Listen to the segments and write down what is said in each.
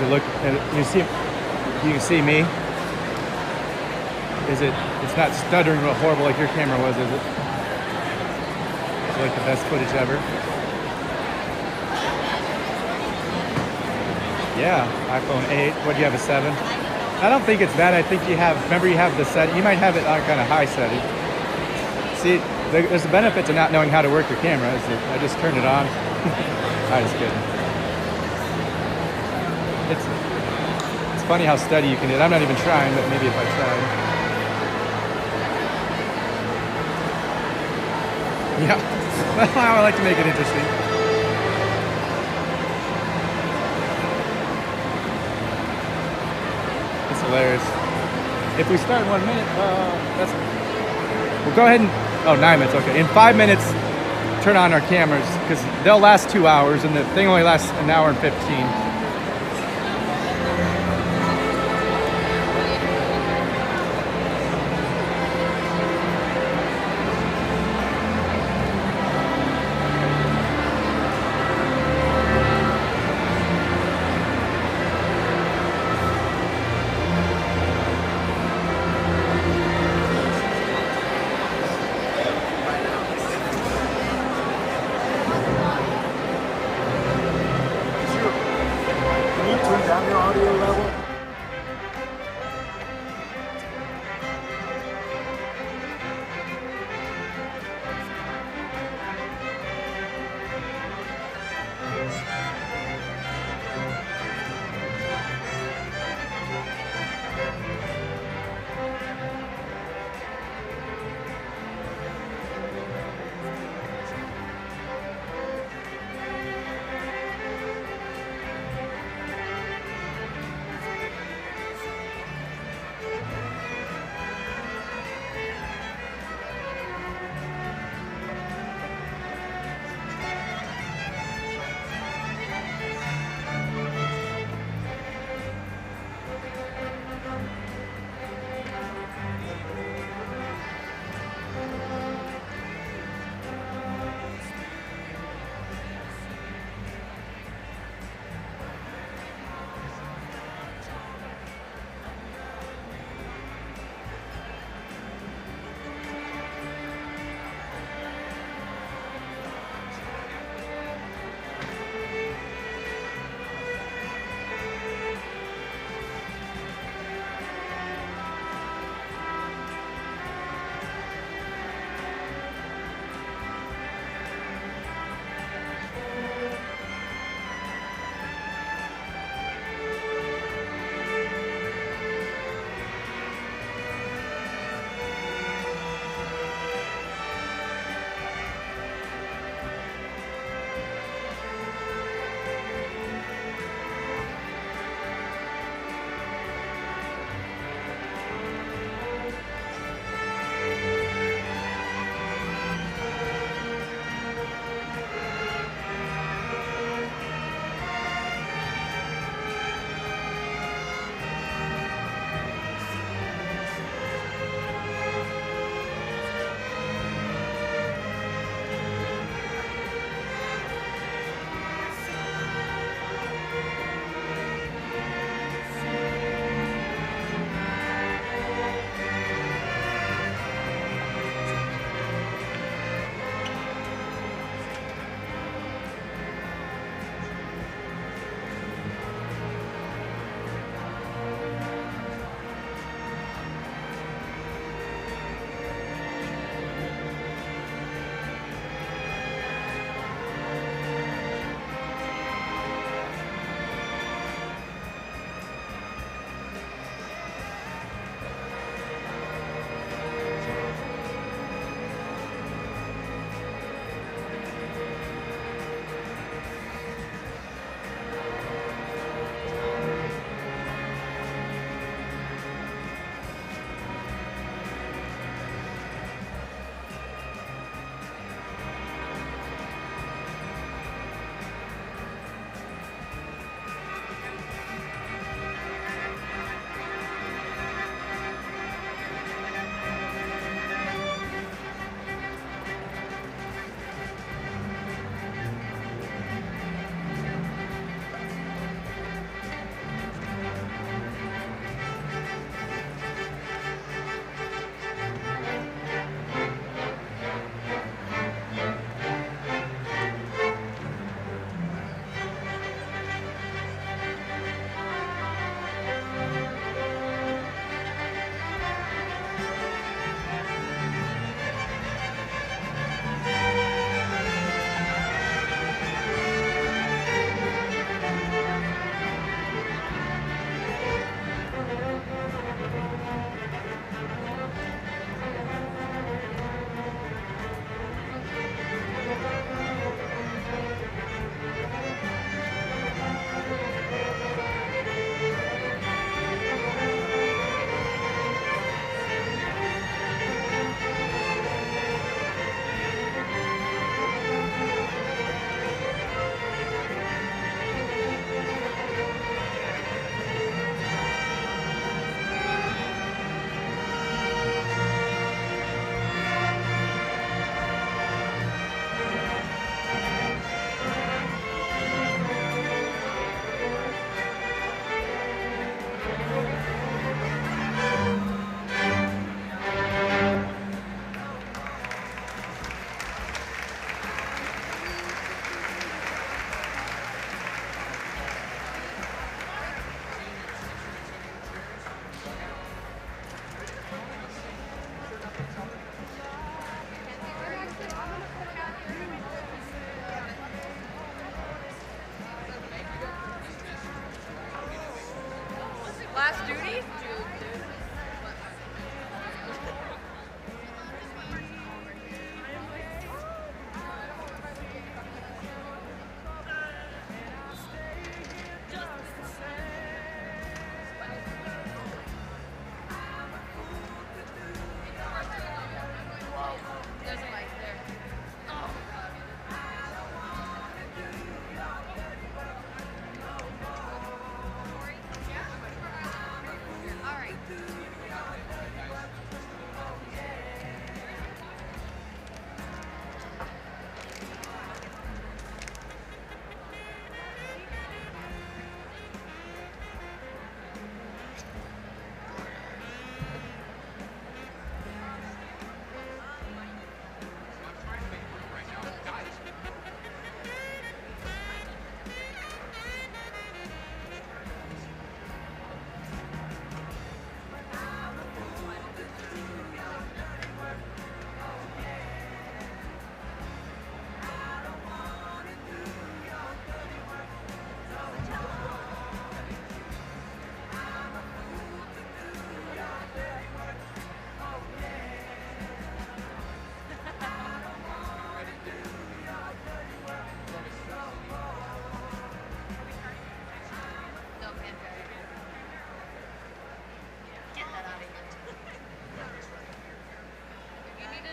look. You see, you can see me. Is it? It's not stuttering real horrible like your camera was, is it? It's like the best footage ever. Yeah, iPhone 8. What do you have, a 7? I don't think it's that. I think you have. Remember, you have the set. You might have it on kind of high setting. See, there's a benefit to not knowing how to work your camera. Is that I just turned it on. I was kidding. It's funny how steady you can do it. I'm not even trying, but maybe if I tried. Yeah, that's how I like to make it interesting. It's hilarious. If we start in 1 minute, we'll go ahead and, 9 minutes, okay. In 5 minutes, turn on our cameras, because they'll last 2 hours, and the thing only lasts an hour and 15.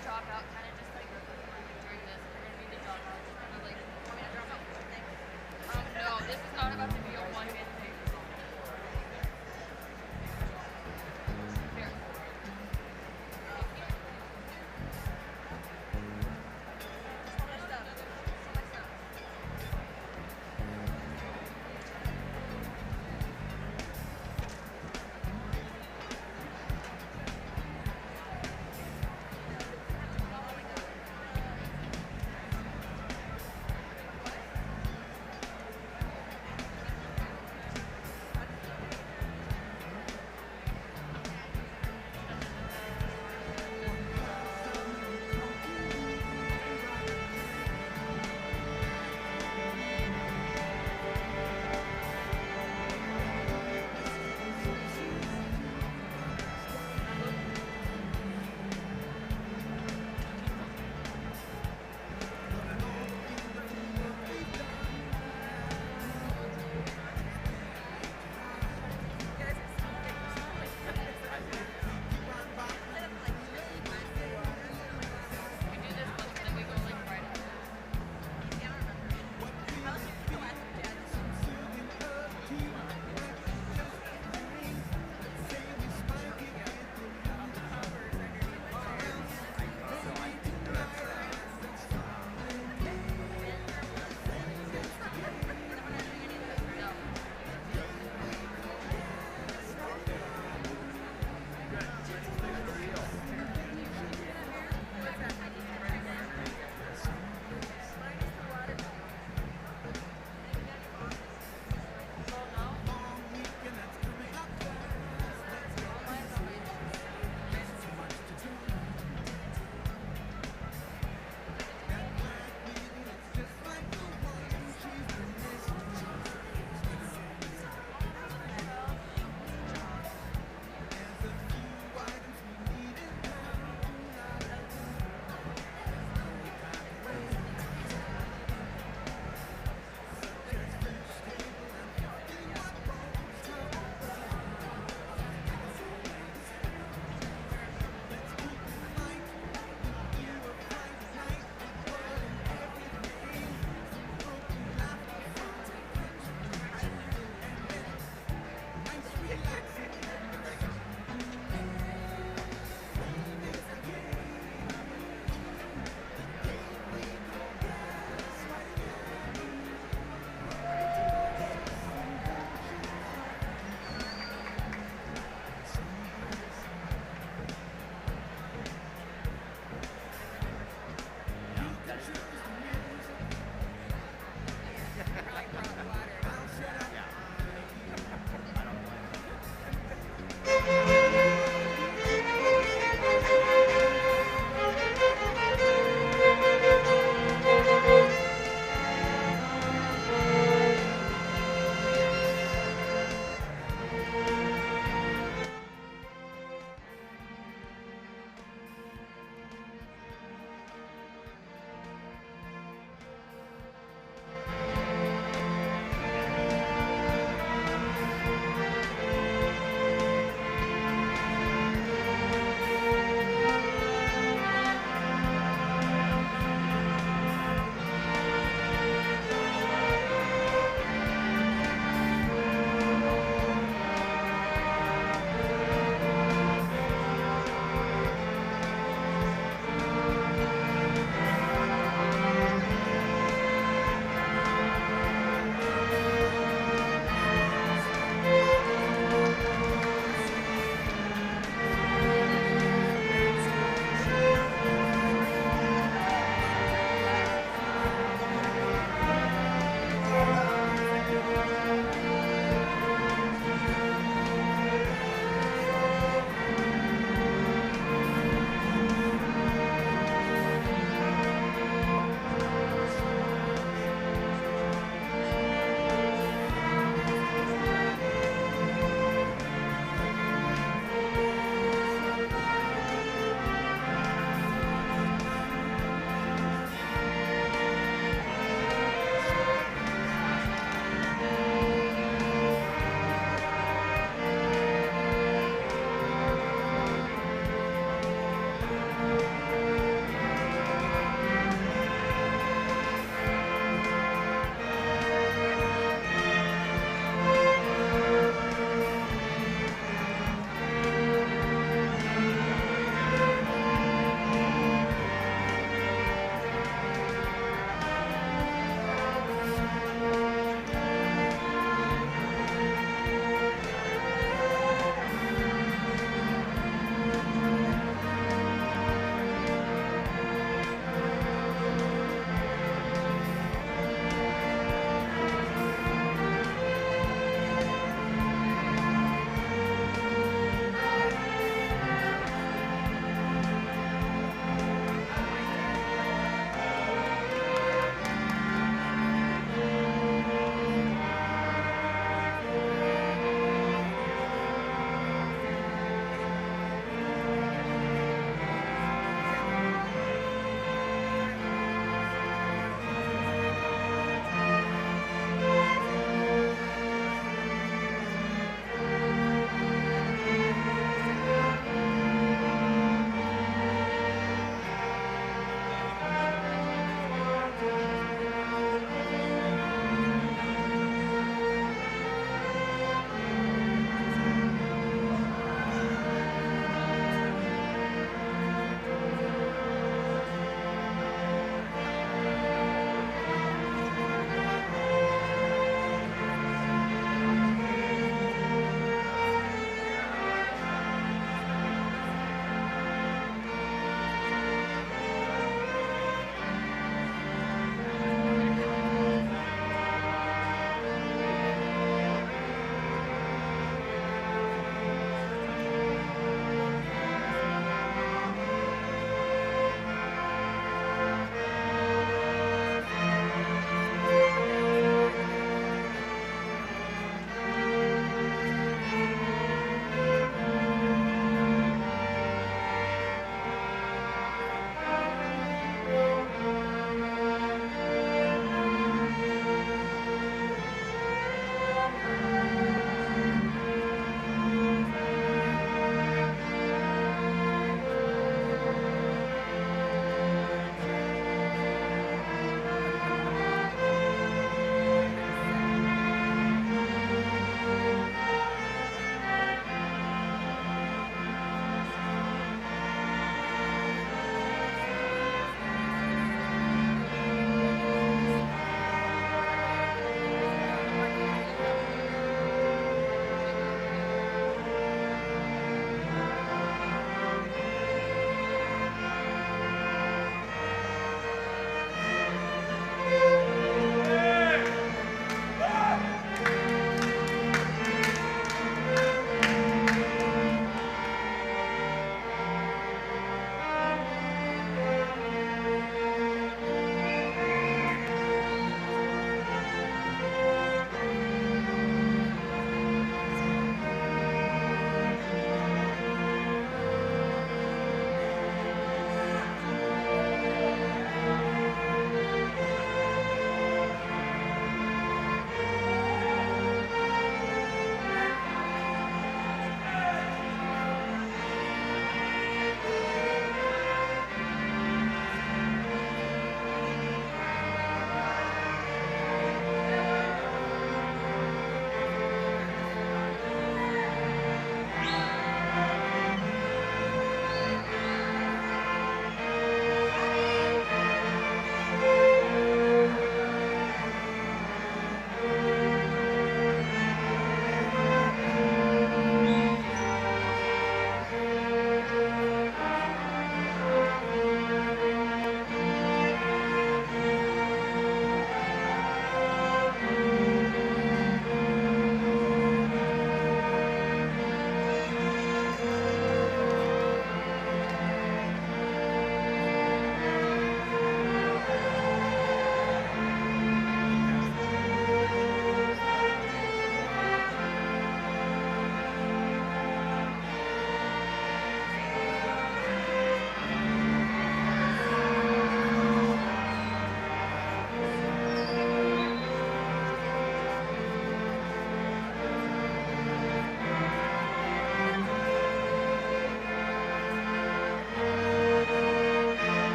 to drop out, kind of just like during this. We're going to be the dropout. Just kind of like, want me to drop out? No, this is not about to be a one-man thing. Here. So much stuff. So much stuff.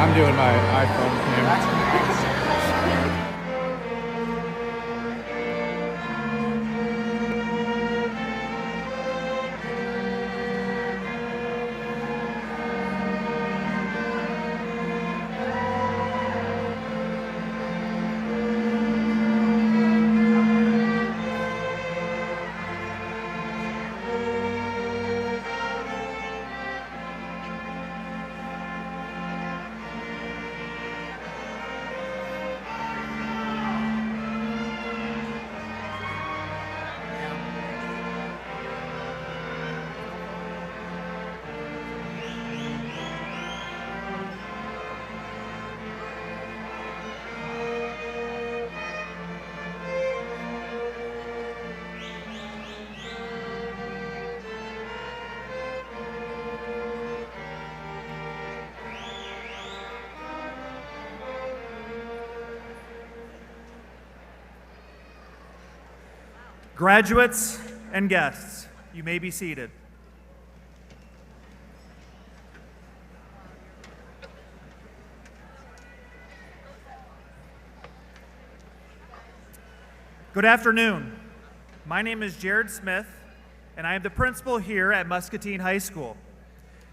I'm doing my iPhone camera. Graduates and guests, you may be seated. Good afternoon. My name is Jared Smith, and I am the principal here at Muscatine High School.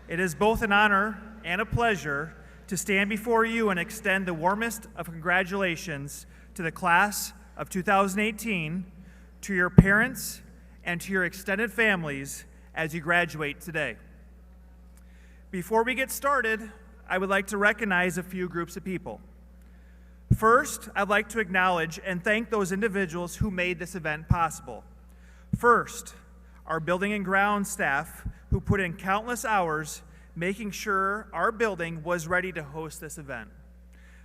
It is both an honor and a pleasure to stand before you and extend the warmest of congratulations to the class of 2018, to your parents, and to your extended families as you graduate today. Before we get started, I would like to recognize a few groups of people. First, I'd like to acknowledge and thank those individuals who made this event possible. First, our building and grounds staff who put in countless hours making sure our building was ready to host this event.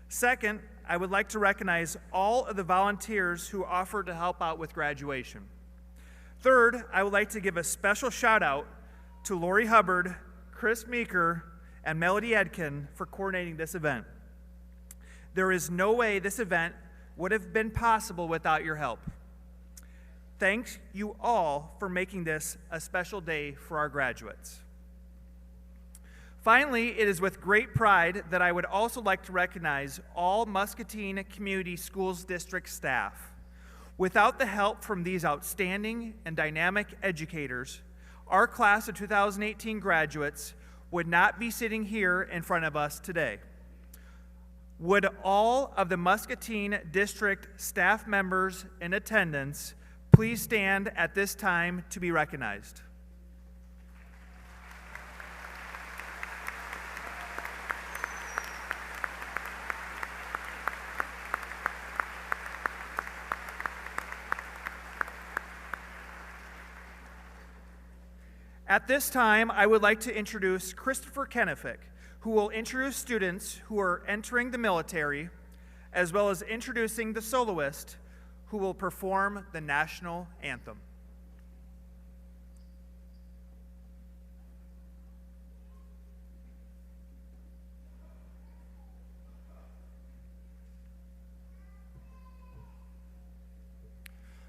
Second, I would like to recognize all of the volunteers who offered to help out with graduation. Third, I would like to give a special shout out to Lori Hubbard, Chris Meeker, and Melody Edkin for coordinating this event. There is no way this event would have been possible without your help. Thank you all for making this a special day for our graduates. Finally, it is with great pride that I would also like to recognize all Muscatine Community Schools District staff. Without the help from these outstanding and dynamic educators, our class of 2018 graduates would not be sitting here in front of us today. Would all of the Muscatine District staff members in attendance please stand at this time to be recognized? At this time, I would like to introduce Christopher Kennefick, who will introduce students who are entering the military, as well as introducing the soloist who will perform the national anthem.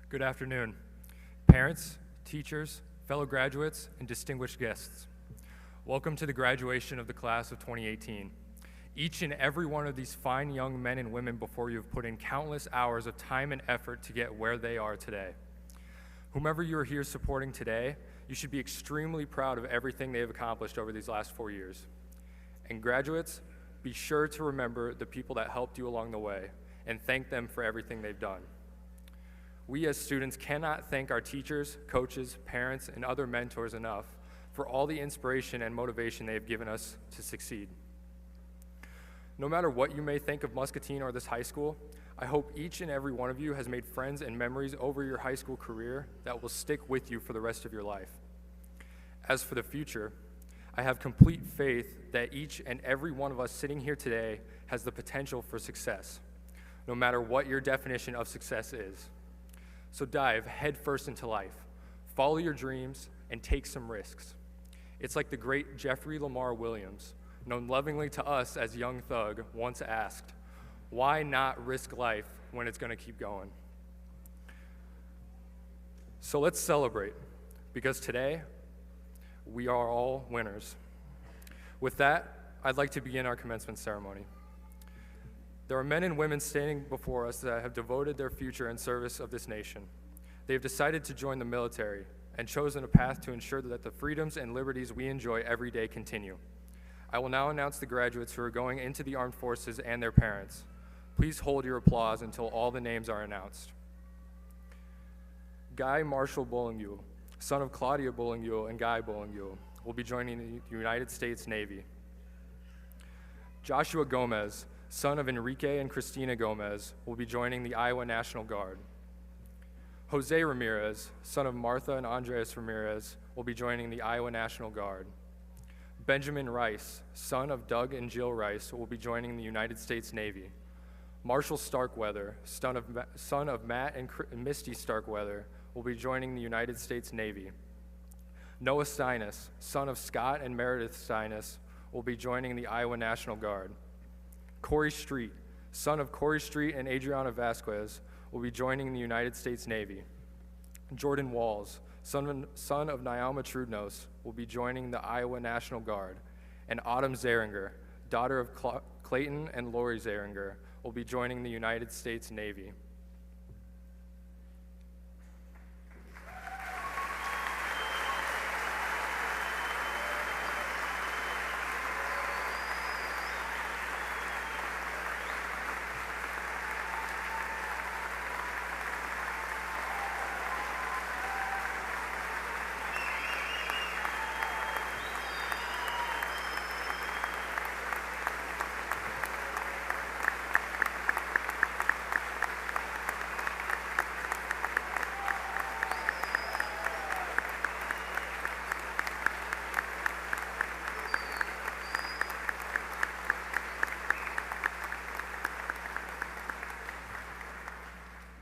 Good afternoon, parents, teachers, fellow graduates, and distinguished guests. Welcome to the graduation of the class of 2018. Each and every one of these fine young men and women before you have put in countless hours of time and effort to get where they are today. Whomever you are here supporting today, you should be extremely proud of everything they have accomplished over these last 4 years. And graduates, be sure to remember the people that helped you along the way and thank them for everything they've done. We as students cannot thank our teachers, coaches, parents, and other mentors enough for all the inspiration and motivation they have given us to succeed. No matter what you may think of Muscatine or this high school, I hope each and every one of you has made friends and memories over your high school career that will stick with you for the rest of your life. As for the future, I have complete faith that each and every one of us sitting here today has the potential for success, no matter what your definition of success is. So dive headfirst into life, follow your dreams, and take some risks. It's like the great Jeffrey Lamar Williams, known lovingly to us as Young Thug, once asked, why not risk life when it's gonna keep going? So let's celebrate, because today, we are all winners. With that, I'd like to begin our commencement ceremony. There are men and women standing before us that have devoted their future in service of this nation. They have decided to join the military and chosen a path to ensure that the freedoms and liberties we enjoy every day continue. I will now announce the graduates who are going into the armed forces and their parents. Please hold your applause until all the names are announced. Guy Marshall Boulignou, son of Claudia Boulignou and Guy Boulignou, will be joining the United States Navy. Joshua Gomez, son of Enrique and Christina Gomez, will be joining the Iowa National Guard. Jose Ramirez, son of Martha and Andres Ramirez, will be joining the Iowa National Guard. Benjamin Rice, son of Doug and Jill Rice, will be joining the United States Navy. Marshall Starkweather, son of Matt and Misty Starkweather, will be joining the United States Navy. Noah Steinis, son of Scott and Meredith Steinis, will be joining the Iowa National Guard. Corey Street, son of Corey Street and Adriana Vasquez, will be joining the United States Navy. Jordan Walls, son of Naomi Trudnos, will be joining the Iowa National Guard. And Autumn Zeringer, daughter of Clayton and Lori Zeringer, will be joining the United States Navy.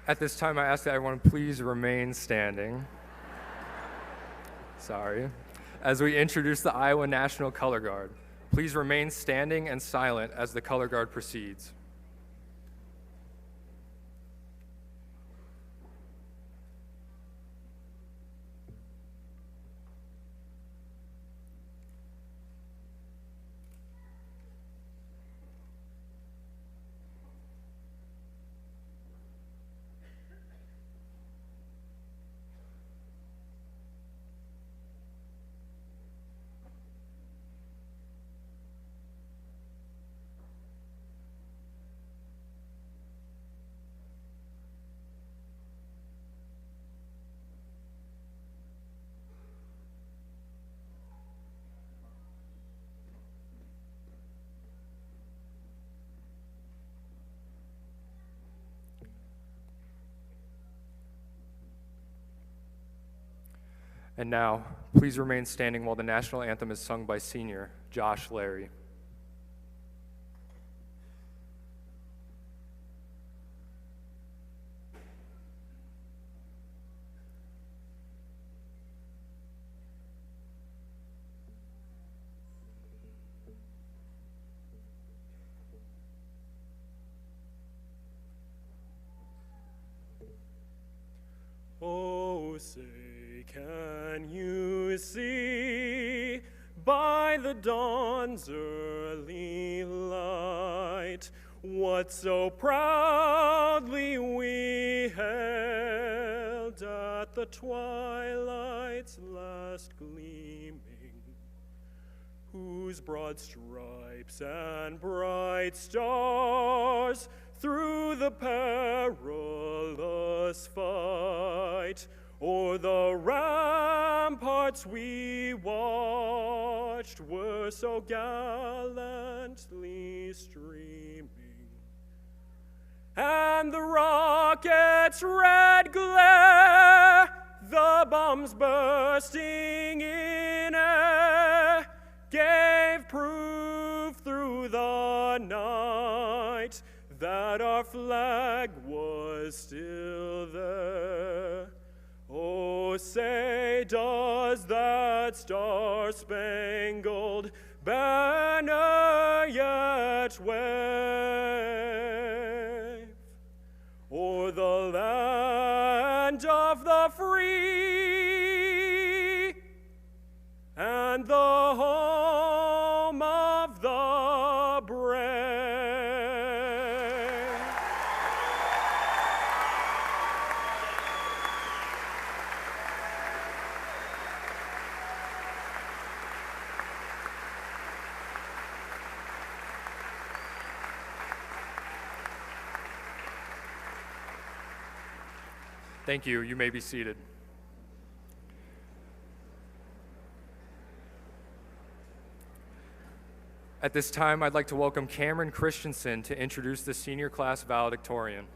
At this time, I ask that everyone please remain standing. Sorry. As we introduce the Iowa National Color Guard, please remain standing and silent as the Color Guard proceeds. And now, please remain standing while the national anthem is sung by senior Josh Larry. Oh, say, can you see by the dawn's early light what so proudly we held at the twilight's last gleaming, whose broad stripes and bright stars through the perilous fight o'er the ramparts we watched were so gallantly streaming, and the rocket's red glare, the bombs bursting in air, gave proof through the night that our flag was still there. Oh, say, does that star-spangled banner yet wave o'er the land of the free and the home of the Thank you. You may be seated. At this time, I'd like to welcome Cameron Christensen to introduce the senior class valedictorian.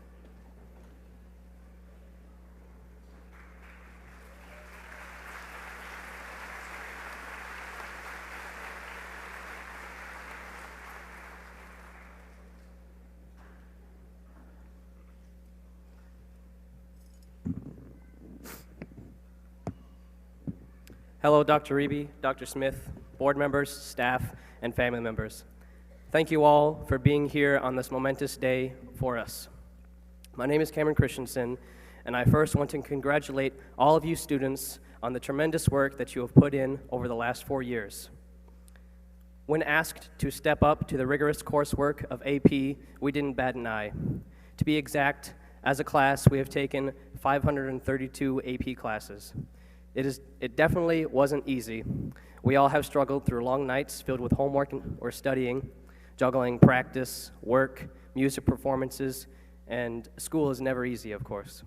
Hello, Dr. Reeby, Dr. Smith, board members, staff, and family members. Thank you all for being here on this momentous day for us. My name is Cameron Christensen, and I first want to congratulate all of you students on the tremendous work that you have put in over the last 4 years. When asked to step up to the rigorous coursework of AP, we didn't bat an eye. To be exact, as a class, we have taken 532 AP classes. It definitely wasn't easy. We all have struggled through long nights filled with homework or studying, juggling practice, work, music performances, and school is never easy, of course.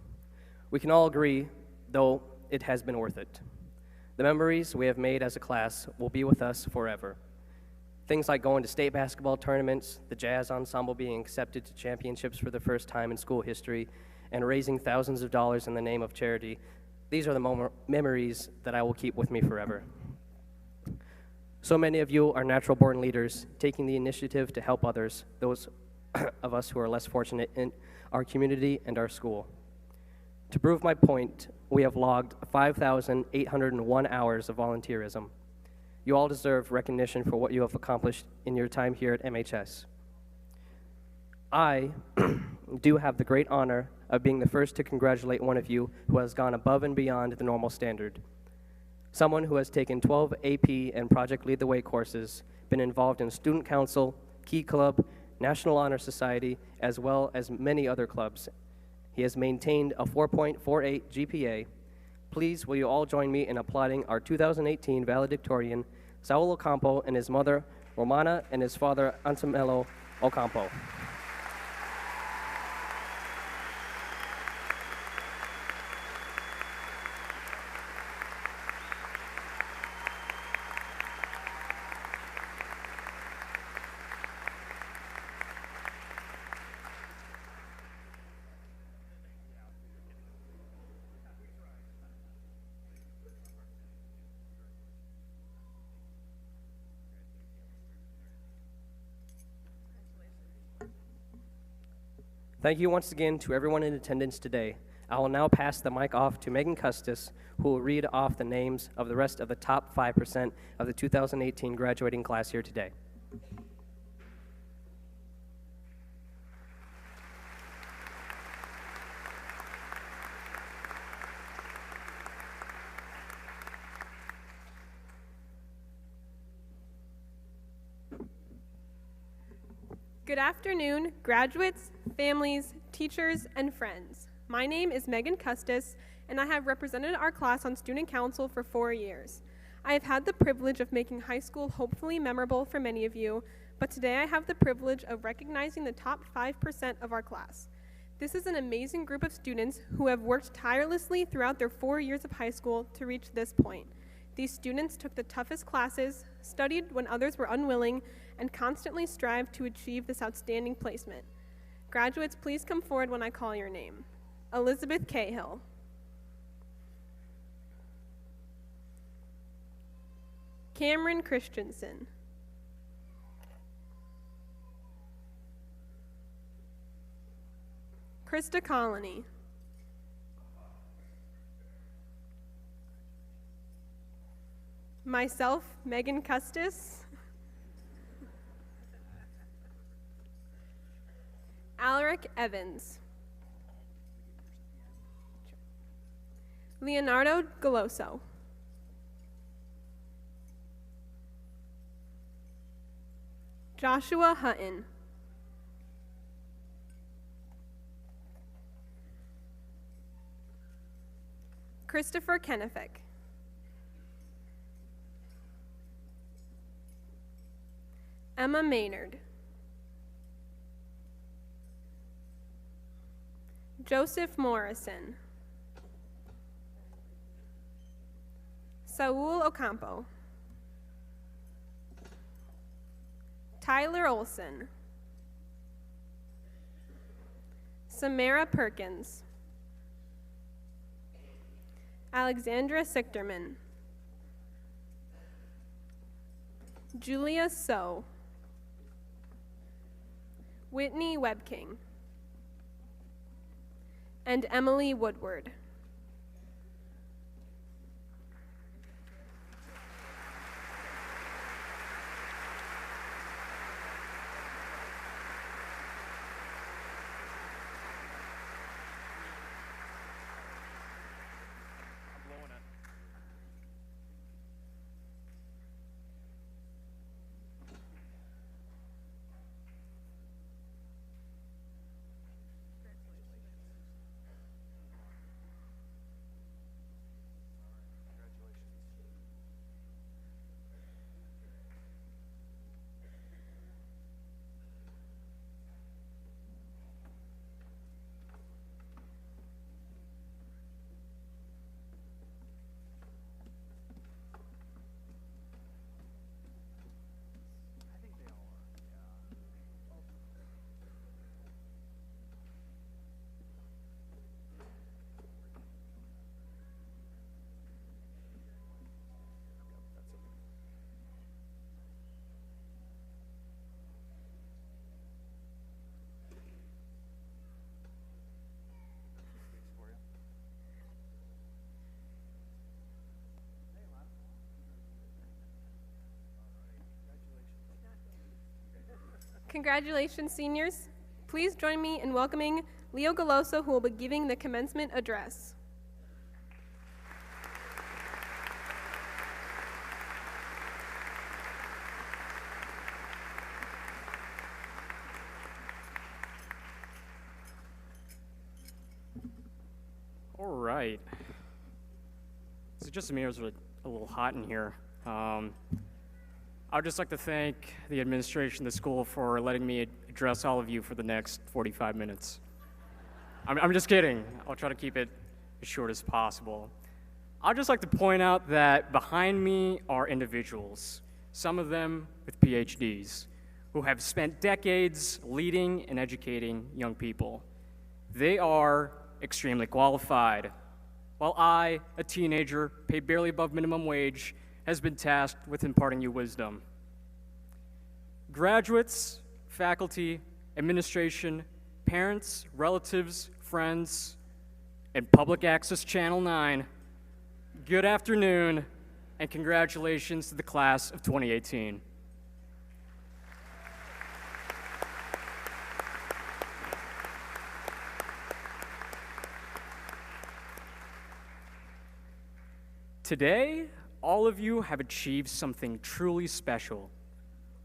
We can all agree, though, it has been worth it. The memories we have made as a class will be with us forever. Things like going to state basketball tournaments, the jazz ensemble being accepted to championships for the first time in school history, and raising thousands of dollars in the name of charity. These are the memories that I will keep with me forever. So many of you are natural-born leaders, taking the initiative to help others, those of us who are less fortunate in our community and our school. To prove my point, we have logged 5,801 hours of volunteerism. You all deserve recognition for what you have accomplished in your time here at MHS. I do have the great honor of being the first to congratulate one of you who has gone above and beyond the normal standard. Someone who has taken 12 AP and Project Lead the Way courses, been involved in Student Council, Key Club, National Honor Society, as well as many other clubs. He has maintained a 4.48 GPA. Please, will you all join me in applauding our 2018 valedictorian, Saul Ocampo, and his mother, Romana, and his father, Antamelo Ocampo. Thank you once again to everyone in attendance today. I will now pass the mic off to Megan Custis, who will read off the names of the rest of the top 5% of the 2018 graduating class here today. Good afternoon, graduates, families, teachers, and friends. My name is Megan Custis, and I have represented our class on Student Council for 4 years. I have had the privilege of making high school hopefully memorable for many of you, but today I have the privilege of recognizing the top 5% of our class. This is an amazing group of students who have worked tirelessly throughout their 4 years of high school to reach this point. These students took the toughest classes, studied when others were unwilling, and constantly strived to achieve this outstanding placement. Graduates, please come forward when I call your name. Elizabeth Cahill. Cameron Christensen. Krista Colony. Myself, Megan Custis. Alaric Evans. Leonardo Galoso. Joshua Hutton. Christopher Kennefick. Emma Maynard. Joseph Morrison. Saul Ocampo, Tyler Olson, Samara Perkins, Alexandra Sichterman, Julia So, Whitney Webking, and Emily Woodward. Congratulations, seniors. Please join me in welcoming Leo Galoso, who will be giving the commencement address. All right. So just me, it was a little hot in here. I would just like to thank the administration of the school for letting me address all of you for the next 45 minutes. I'm just kidding. I'll try to keep it as short as possible. I'd just like to point out that behind me are individuals, some of them with PhDs, who have spent decades leading and educating young people. They are extremely qualified, while I, a teenager, paid barely above minimum wage, has been tasked with imparting you wisdom. Graduates, faculty, administration, parents, relatives, friends, and Public Access Channel 9, good afternoon, and congratulations to the class of 2018. Today, all of you have achieved something truly special.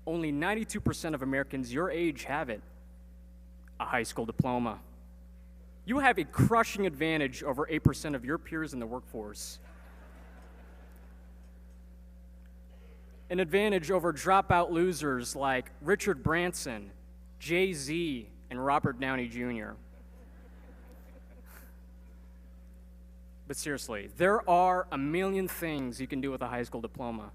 Only 92% of Americans your age have it, a high school diploma. You have a crushing advantage over 8% of your peers in the workforce. An advantage over dropout losers like Richard Branson, Jay-Z, and Robert Downey Jr. But seriously, there are a million things you can do with a high school diploma.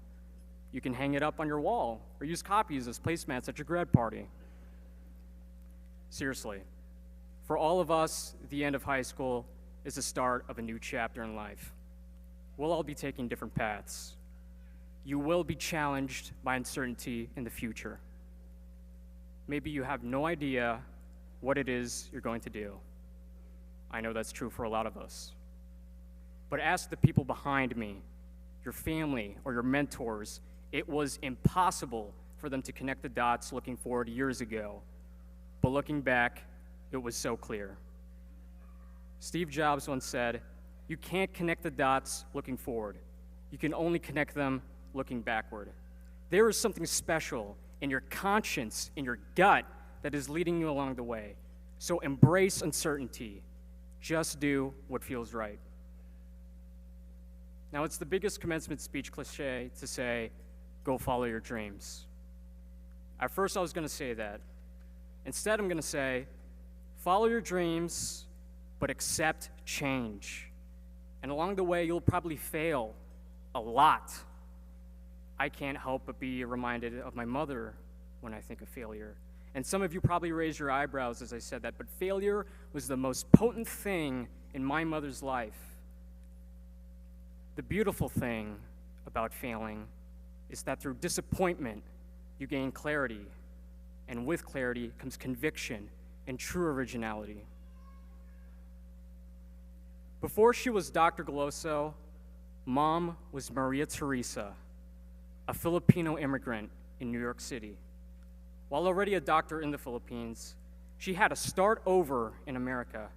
You can hang it up on your wall or use copies as placemats at your grad party. Seriously, for all of us, the end of high school is the start of a new chapter in life. We'll all be taking different paths. You will be challenged by uncertainty in the future. Maybe you have no idea what it is you're going to do. I know that's true for a lot of us. But ask the people behind me, your family or your mentors. It was impossible for them to connect the dots looking forward years ago. But looking back, it was so clear. Steve Jobs once said, "You can't connect the dots looking forward. You can only connect them looking backward." There is something special in your conscience, in your gut, that is leading you along the way. So embrace uncertainty. Just do what feels right. Now, it's the biggest commencement speech cliche to say, go follow your dreams. At first, I was going to say that. Instead, I'm going to say, follow your dreams, but accept change. And along the way, you'll probably fail, a lot. I can't help but be reminded of my mother when I think of failure. And some of you probably raised your eyebrows as I said that, but failure was the most potent thing in my mother's life. The beautiful thing about failing is that through disappointment, you gain clarity, and with clarity comes conviction and true originality. Before she was Dr. Galoso, Mom was Maria Teresa, a Filipino immigrant in New York City. While already a doctor in the Philippines, she had to start over in America.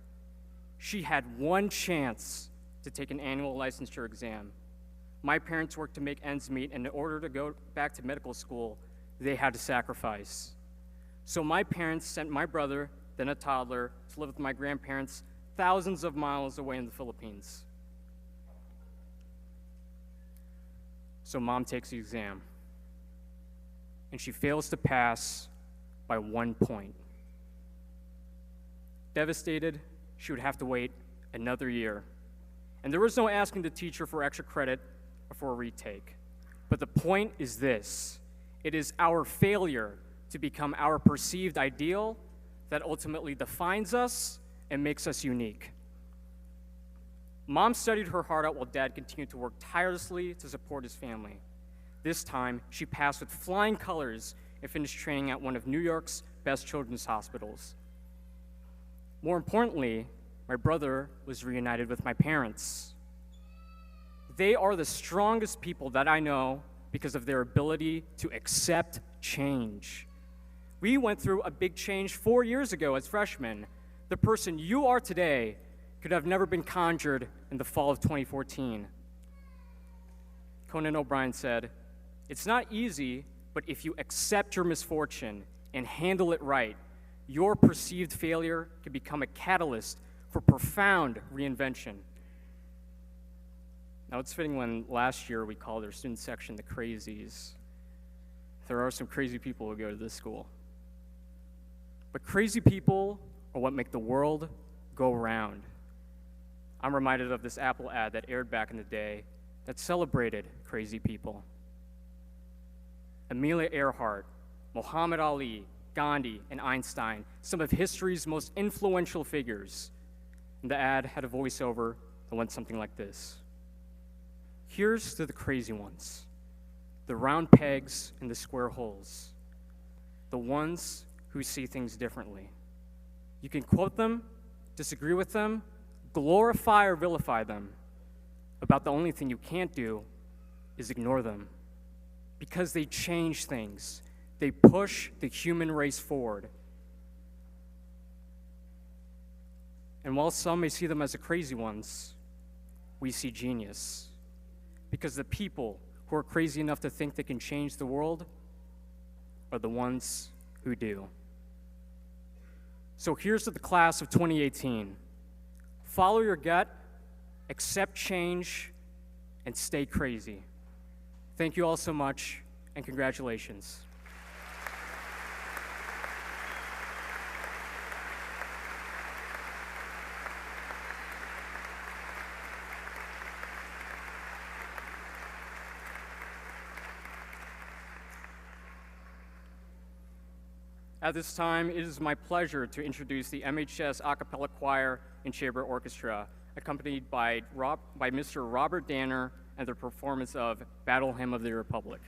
She had one chance to take an annual licensure exam. My parents worked to make ends meet, and in order to go back to medical school, they had to sacrifice. So my parents sent my brother, then a toddler, to live with my grandparents thousands of miles away in the Philippines. So Mom takes the exam, and she fails to pass by 1 point. Devastated, she would have to wait another year. And there was no asking the teacher for extra credit or for a retake. But the point is this: it is our failure to become our perceived ideal that ultimately defines us and makes us unique. Mom studied her heart out while Dad continued to work tirelessly to support his family. This time, she passed with flying colors and finished training at one of New York's best children's hospitals. More importantly, my brother was reunited with my parents. They are the strongest people that I know because of their ability to accept change. We went through a big change 4 years ago as freshmen. The person you are today could have never been conjured in the fall of 2014. Conan O'Brien said, "It's not easy, but if you accept your misfortune and handle it right, your perceived failure can become a catalyst for profound reinvention." Now, it's fitting when last year we called our student section the Crazies. There are some crazy people who go to this school. But crazy people are what make the world go round. I'm reminded of this Apple ad that aired back in the day that celebrated crazy people. Amelia Earhart, Muhammad Ali, Gandhi, and Einstein, some of history's most influential figures. And the ad had a voiceover that went something like this: "Here's to the crazy ones, the round pegs and the square holes, the ones who see things differently. You can quote them, disagree with them, glorify or vilify them. About the only thing you can't do is ignore them. Because they change things. They push the human race forward." And while some may see them as the crazy ones, we see genius. Because the people who are crazy enough to think they can change the world are the ones who do. So here's to the class of 2018. Follow your gut, accept change, and stay crazy. Thank you all so much, and congratulations. At this time, it is my pleasure to introduce the MHS A Cappella Choir and Chamber Orchestra, accompanied by Mr. Robert Danner and their performance of Battle Hymn of the Republic.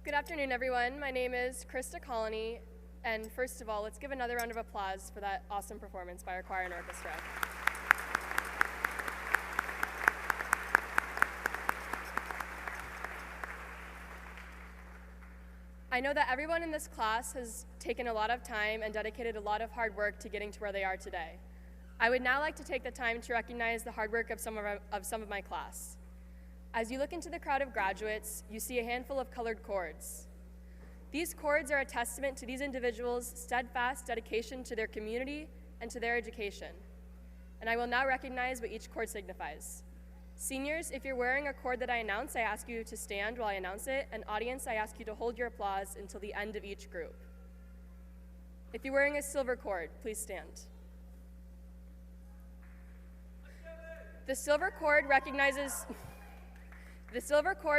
Good afternoon, everyone. My name is Krista Colony, and first of all, let's give another round of applause for that awesome performance by our choir and orchestra. I know that everyone in this class has taken a lot of time and dedicated a lot of hard work to getting to where they are today. I would now like to take the time to recognize the hard work of some of my class. As you look into the crowd of graduates, you see a handful of colored cords. These cords are a testament to these individuals' steadfast dedication to their community and to their education. And I will now recognize what each cord signifies. Seniors, if you're wearing a cord that I announce, I ask you to stand while I announce it, and audience, I ask you to hold your applause until the end of each group. If you're wearing a silver cord, please stand. The silver cord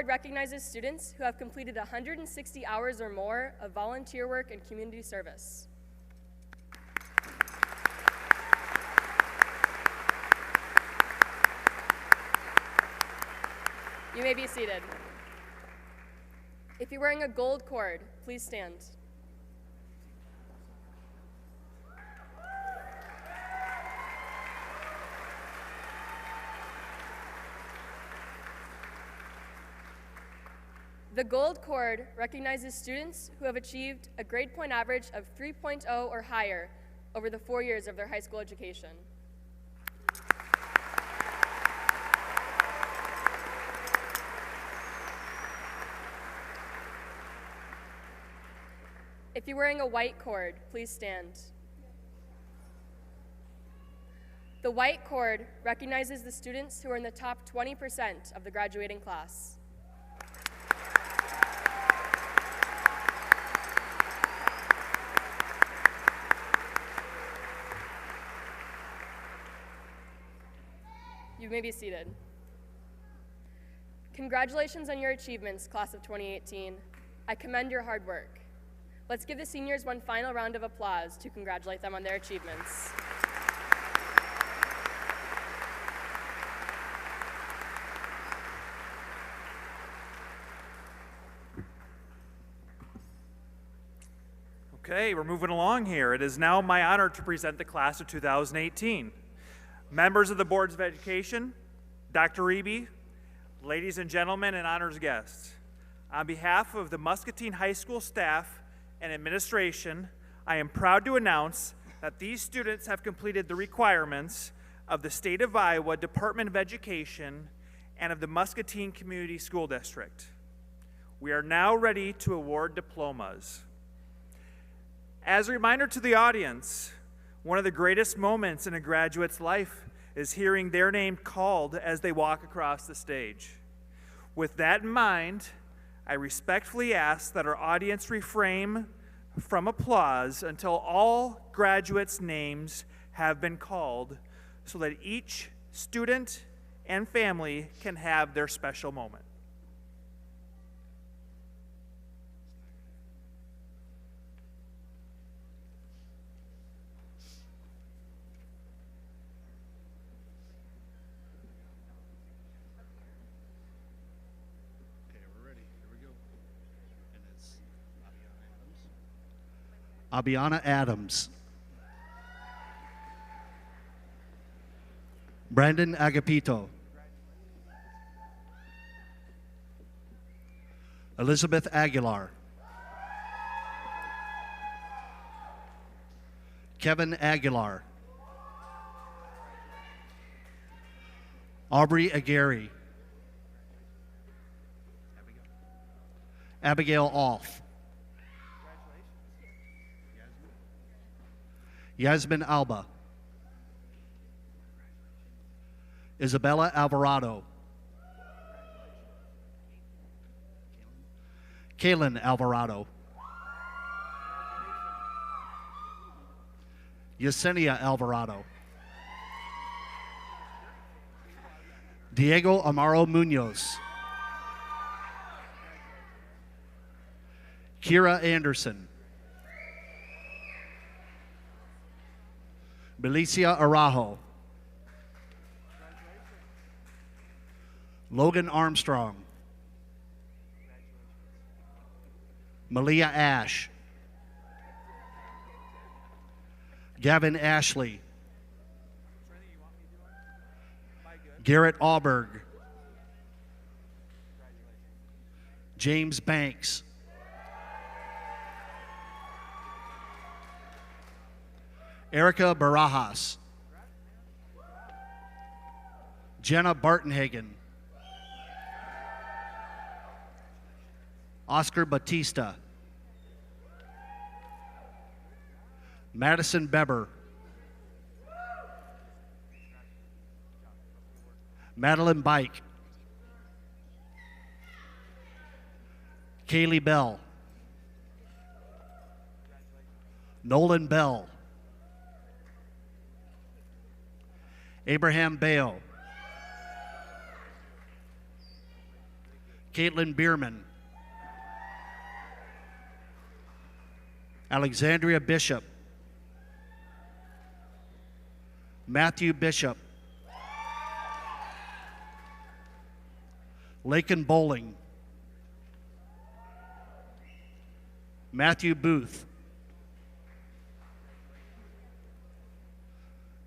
recognizes students who have completed 160 hours or more of volunteer work and community service. You may be seated. If you're wearing a gold cord, please stand. The gold cord recognizes students who have achieved a grade point average of 3.0 or higher over the 4 years of their high school education. If you're wearing a white cord, please stand. The white cord recognizes the students who are in the top 20% of the graduating class. You may be seated. Congratulations on your achievements, class of 2018. I commend your hard work. Let's give the seniors one final round of applause to congratulate them on their achievements. Okay, we're moving along here. It is now my honor to present the class of 2018. Members of the Boards of Education, Dr. Eby, ladies and gentlemen, and honors guests. On behalf of the Muscatine High School staff and administration, I am proud to announce that these students have completed the requirements of the State of Iowa Department of Education and of the Muscatine Community School District. We are now ready to award diplomas. As a reminder to the audience, one of the greatest moments in a graduate's life is hearing their name called as they walk across the stage. With that in mind, I respectfully ask that our audience refrain from applause until all graduates' names have been called so that each student and family can have their special moment. Abiana Adams. Brandon Agapito. Elizabeth Aguilar. Kevin Aguilar. Aubrey Aguirre. Abigail Off. Yasmin Alba. Isabella Alvarado. Kaylin Alvarado. Yesenia Alvarado. Diego Amaro Munoz. Kira Anderson. Belicia Arajo. Logan Armstrong. Malia Ash, Gavin Ashley, Garrett Auberg, James Banks, Erica Barajas, Jenna Bartenhagen, Oscar Batista, Madison Beber, Madeline Bike, Kaylee Bell, Nolan Bell, Abraham Bayo, Caitlin Bierman, Alexandria Bishop, Matthew Bishop, Lakin Bowling, Matthew Booth,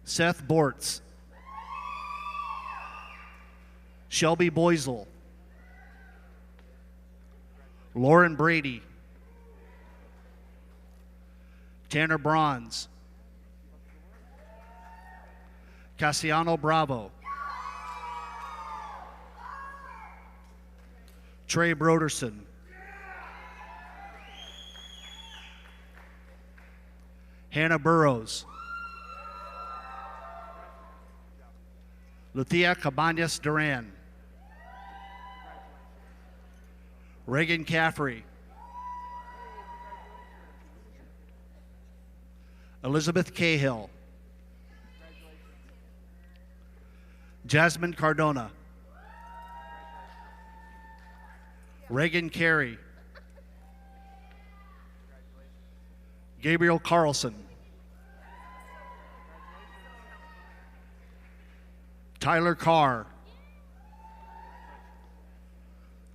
Seth Bortz, Shelby Boisel, Lauren Brady, Tanner Bronze, Cassiano Bravo, Trey Broderson, Hannah Burrows, Luthia Cabanas Duran, Reagan Caffrey, Elizabeth Cahill, Jasmine Cardona, Reagan Carey, Gabriel Carlson, Tyler Carr,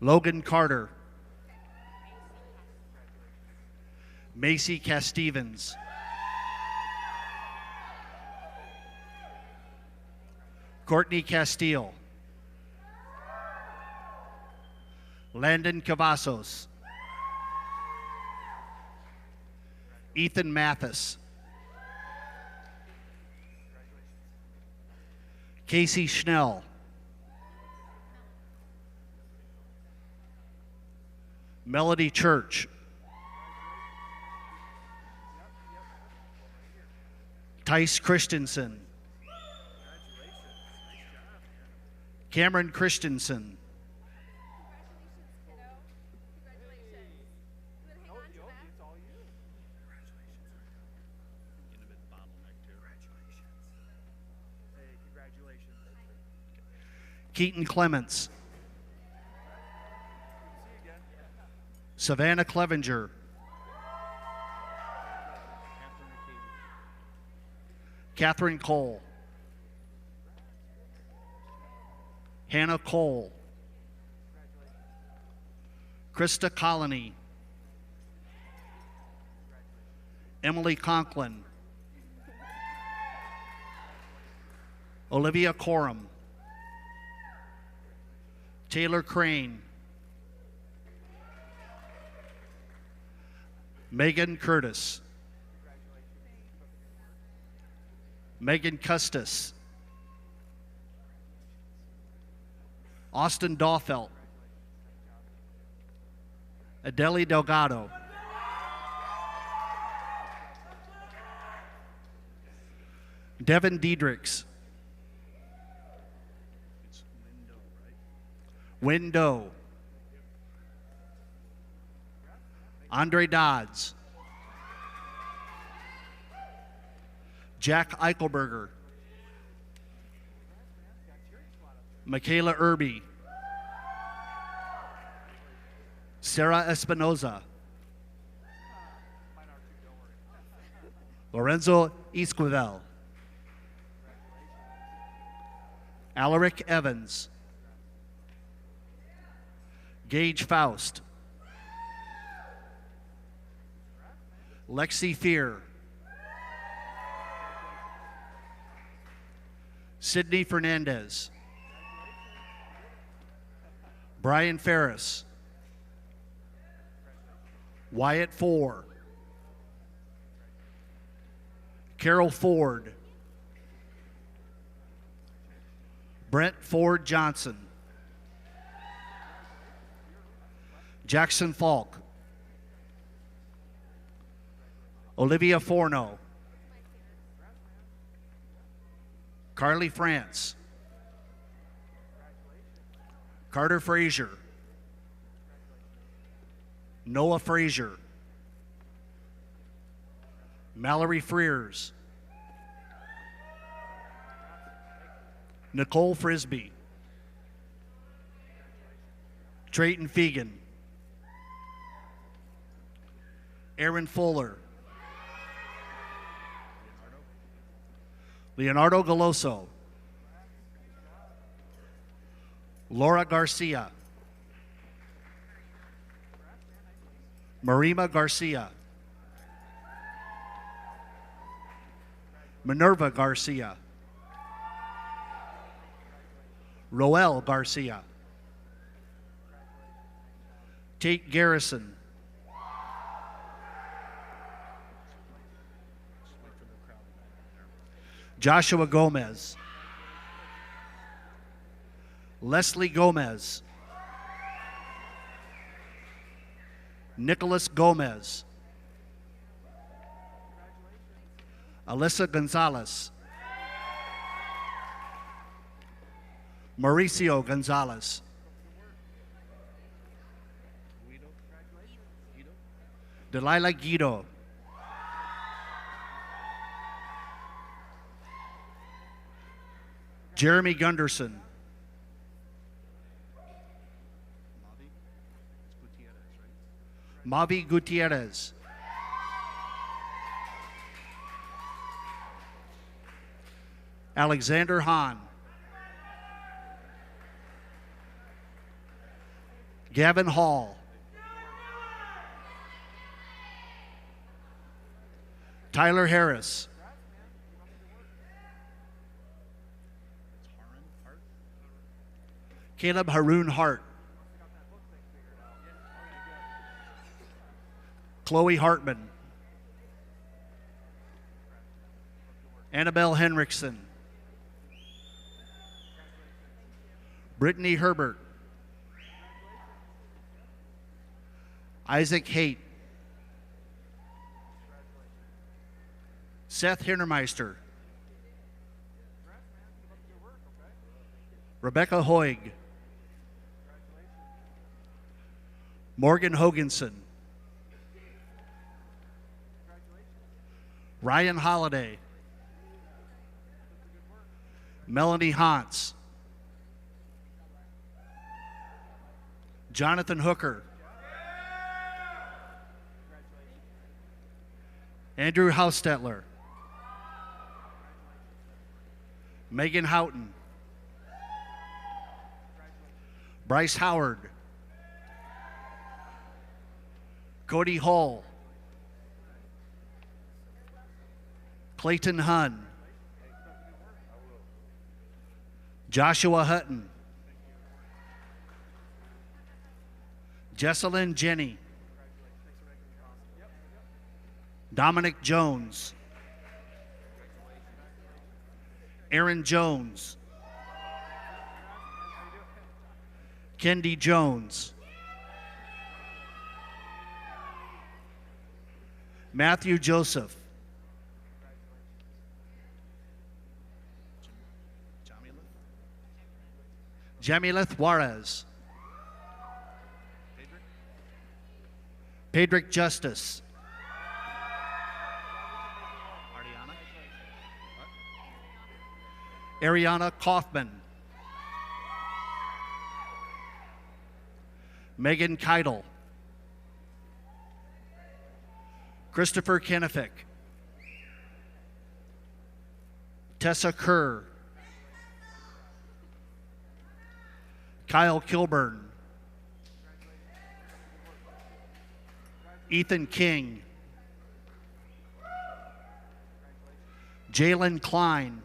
Logan Carter, Macy Castevens, Courtney Castile, Landon Cavazos, Ethan Mathis, Casey Schnell, Melody Church, Tice Christensen, Cameron Christensen, Keaton Clements, Savannah Clevenger, Catherine Cole, Hannah Cole, Krista Colony, Emily Conklin, Olivia Coram, Taylor Crane, Megan Curtis, Megan Custis, Austin Daufelt, Adeli Delgado, Devin Diedrichs, Window, Andre Dodds, Jack Eichelberger, Michaela Irby, Sarah Espinoza, Lorenzo Esquivel, Alaric Evans, Gage Faust, Lexi Fear. Sydney Fernandez. Brian Ferris. Wyatt Four. Carol Ford. Brent Ford Johnson. Jackson Falk. Olivia Forno. Carly France. Carter Frazier. Noah Frazier. Mallory Freers. Nicole Frisbee. Trayton Fegan. Aaron Fuller. Leonardo Galoso. Laura Garcia. Marima Garcia. Minerva Garcia. Roel Garcia. Tate Garrison. Joshua Gomez. Leslie Gomez. Nicholas Gomez. Alyssa Gonzalez. Mauricio Gonzalez. Delilah Guido. Jeremy Gunderson. Mavi Gutierrez. Alexander Hahn. Gavin Hall. Tyler Harris. Caleb Haroon Hart. Chloe Hartman. Annabelle Henriksen. Brittany Herbert. Isaac Haight. Seth Hinnermeister. Rebecca Hoig. Morgan Hoganson. Ryan Holiday. Melanie Hantz. Jonathan Hooker. Andrew Haustetler. Megan Houghton. Bryce Howard. Cody Hall. Clayton Hunn. Joshua Hutton. Jesselyn Jenny. Dominic Jones. Aaron Jones. Kendi Jones. Matthew Joseph. Jamileth Juarez. Pedrick Justice. Ariana Kaufman. Megan Keidel. Christopher Kennefick. Tessa Kerr. Kyle Kilburn. Ethan King. Jalen Klein.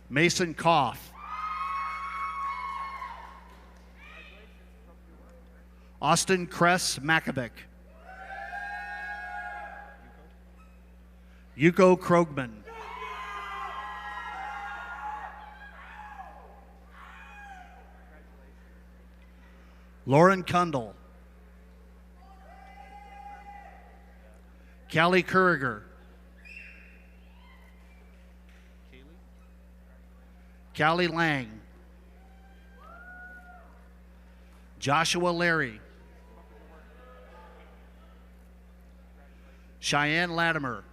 Mason Koff. Austin Kress Makovic. Yuko Krogman. Lauren Kundle. Callie Kuriger. Callie Lang. Joshua Larry. Cheyenne Latimer.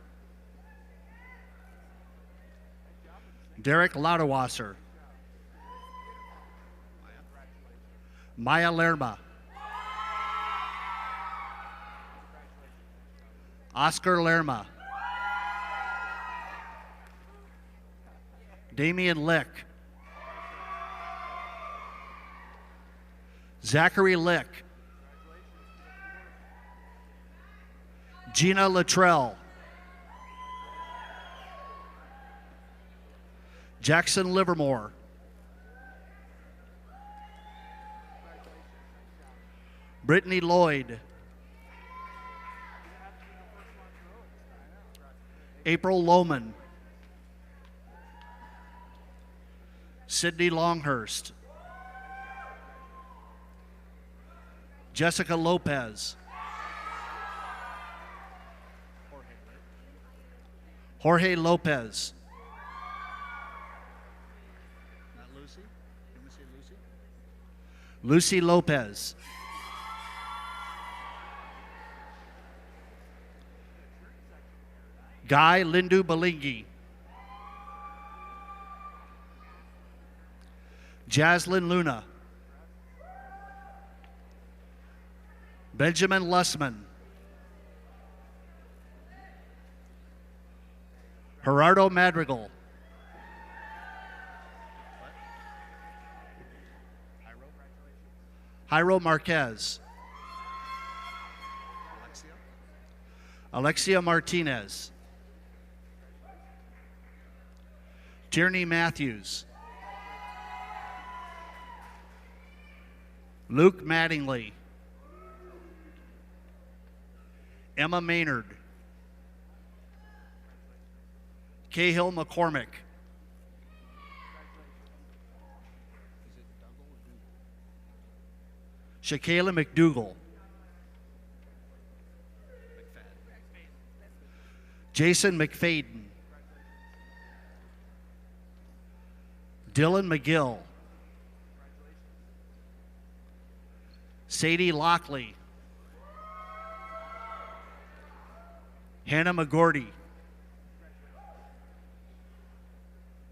Derek Lauderwasser. Maya Lerma. Oscar Lerma. Damian Lick. Zachary Lick. Gina Luttrell. Jackson Livermore. Brittany Lloyd. April Lohman. Sydney Longhurst. Jessica Lopez. Jorge Lopez. Not Lucy? Can we say Lucy? Lucy Lopez. Guy Lindu Balingi. Jaslyn Luna. Benjamin Lussman. Gerardo Madrigal. Jairo Marquez. Alexia Martinez. Tierney Matthews. Luke Mattingly. Emma Maynard. Cahill McCormick. Shakayla McDougall. Jason McFadden. Dylan McGill. Sadie Lockley. Hannah McGordy.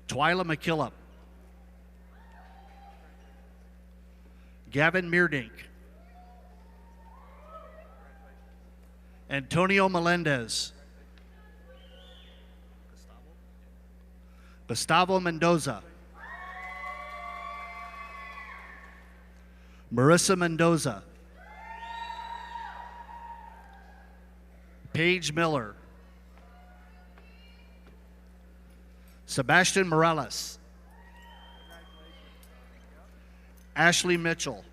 Twyla McKillop. Gavin Meerdink. Antonio Melendez. Gustavo Mendoza. Marissa Mendoza. Paige Miller. Sebastian Morales. Ashley Mitchell.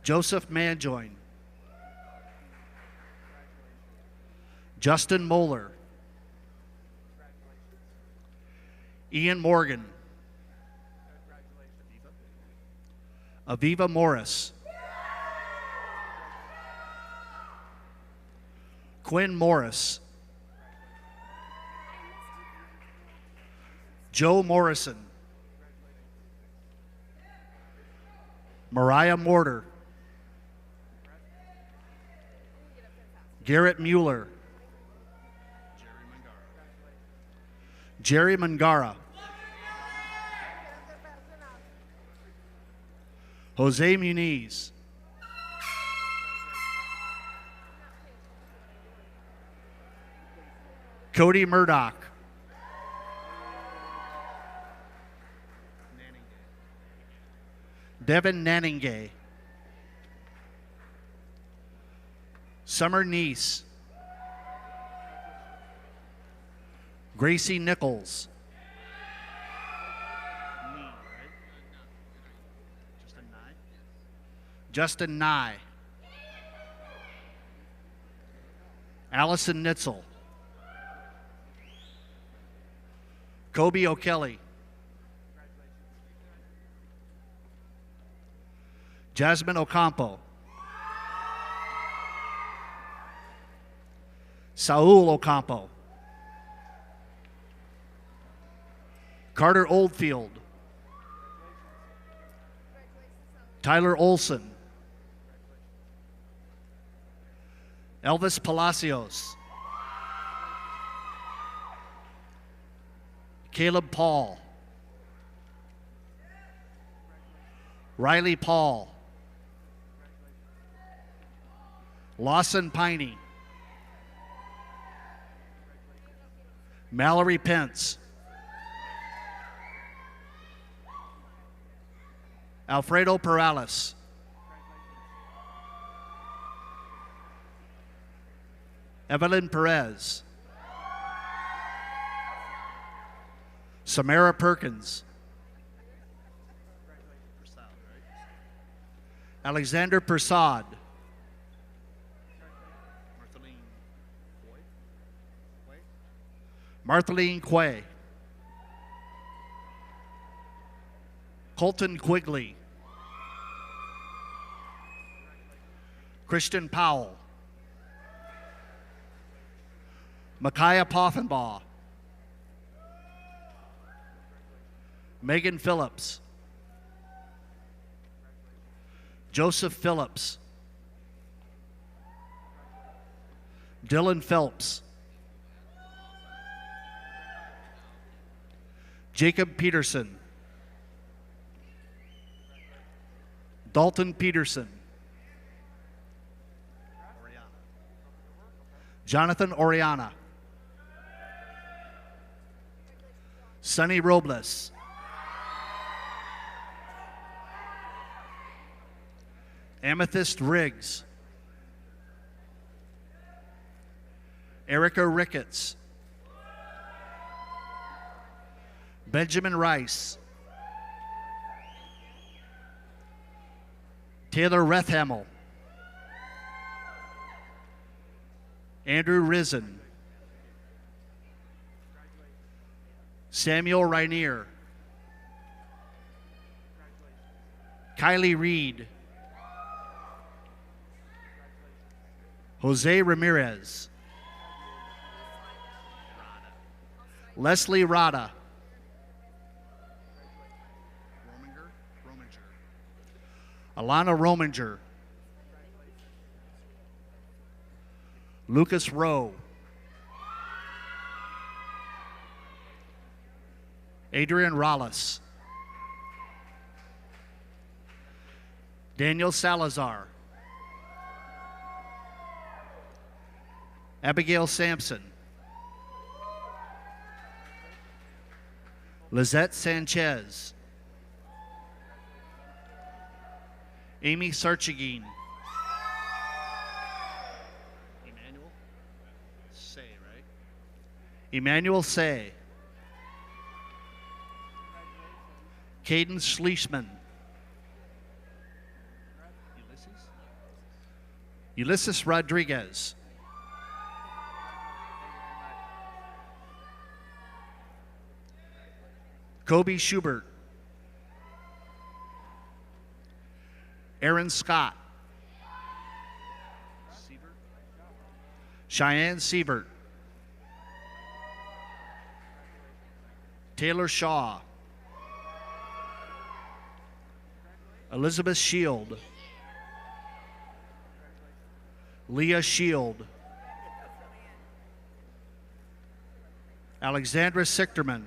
Joseph Manjoin. Justin Moeller. Ian Morgan. Aviva Morris. Quinn Morris. Joe Morrison. Mariah Mortar. Garrett Mueller. Jerry Mangara. Jose Muniz. Cody Murdoch. Devin Naningay. Summer Neese. Gracie Nichols. Justin Nye. Allison Nitzel. Kobe O'Kelly. Jasmine Ocampo. Saul Ocampo. Carter Oldfield. Tyler Olson. Elvis Palacios. Caleb Paul. Riley Paul. Lawson Piney. Mallory Pence. Alfredo Perales. Evelyn Perez. Samara Perkins. Alexander Persad. Marthaline Quay. Colton Quigley. Christian Powell. Micaiah Poffenbaugh. Megan Phillips. Joseph Phillips. Dylan Phelps. Jacob Peterson. Dalton Peterson. Jonathan Oriana. Sonny Robles. Amethyst Riggs. Erica Ricketts. Benjamin Rice. Taylor Rethamel. Andrew Risen. Samuel Rainier. Kylie Reed. Jose Ramirez. Leslie Rada. Alana Rominger. Lucas Rowe. Adrian Rollis. Daniel Salazar. Abigail Sampson. Lizette Sanchez. Amy Sarchagin. Emmanuel Say, right? Emmanuel Say. Caden Schliessman. Ulysses Rodriguez. Kobe Schubert. Aaron Scott. Cheyenne Siebert. Taylor Shaw. Elizabeth Shield. Leah Shield. Alexandra Sichterman.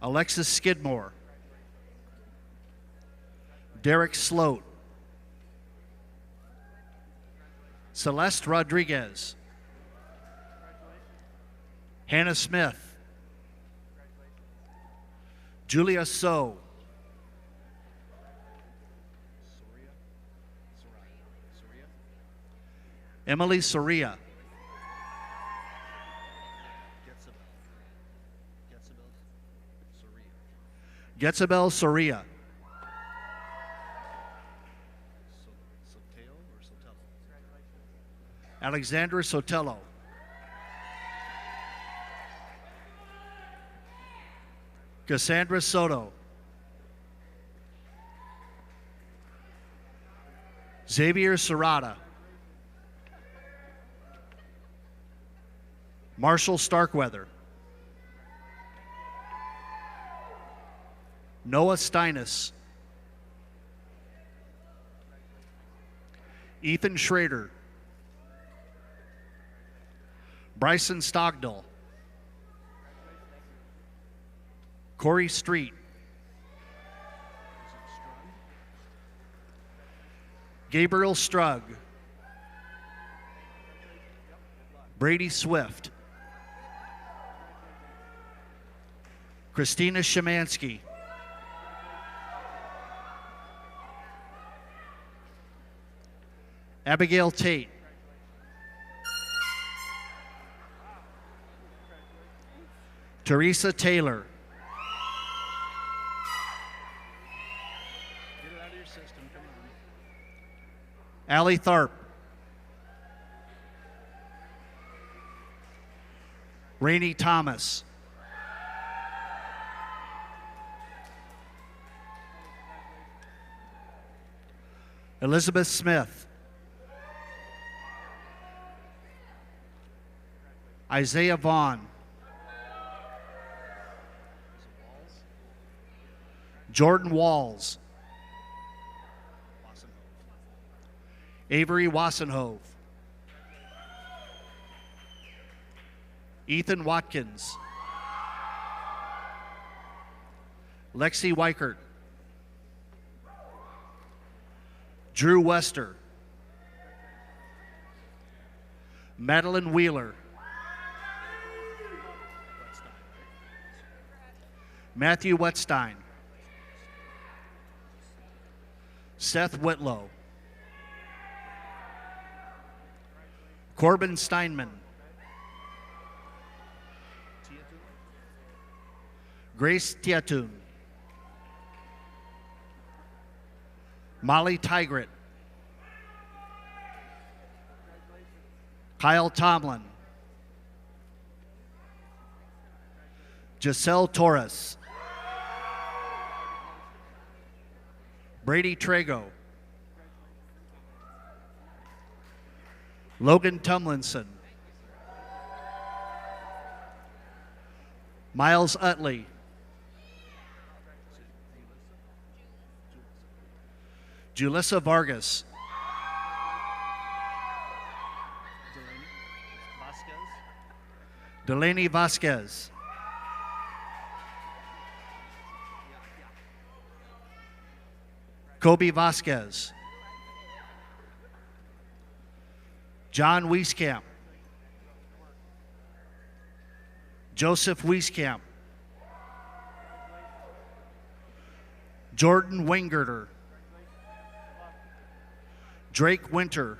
Alexis Skidmore. Derek Sloat. Celeste Rodriguez. Hannah Smith. Julia So. Emily Soria. Getzabel Soria. Alexandra Sotelo. Cassandra Soto. Xavier Serrata. Marshall Starkweather. Noah Steinis. Ethan Schrader. Bryson Stockdale. Corey Street. Gabriel Strug. Brady Swift. Christina Shemansky. Abigail Tate. Teresa Taylor. Get it out of your system, come on. Allie Tharp. Rainey Thomas. Elizabeth Smith. Isaiah Vaughn. Jordan Walls. Avery Wassenhove. Ethan Watkins. Lexi Weichert. Drew Wester. Madeline Wheeler. Matthew Wetstein. Seth Whitlow. Corbin Steinman. Grace Tiatun. Molly Tigret. Kyle Tomlin. Giselle Torres. Brady Trago. Logan Tumlinson. Miles Utley. Julissa Vargas. Delaney Vasquez. Kobe Vasquez. John Wieskamp. Joseph Wieskamp. Jordan Weingerter. Drake Winter.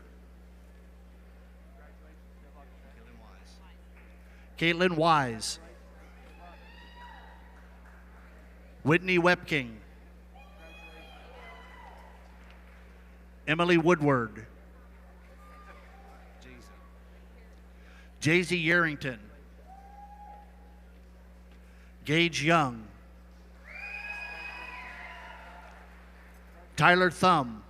Caitlin Wise. Whitney Wepking. Emily Woodward. Jay-Z Yarrington. Gage Young. Tyler Thumb.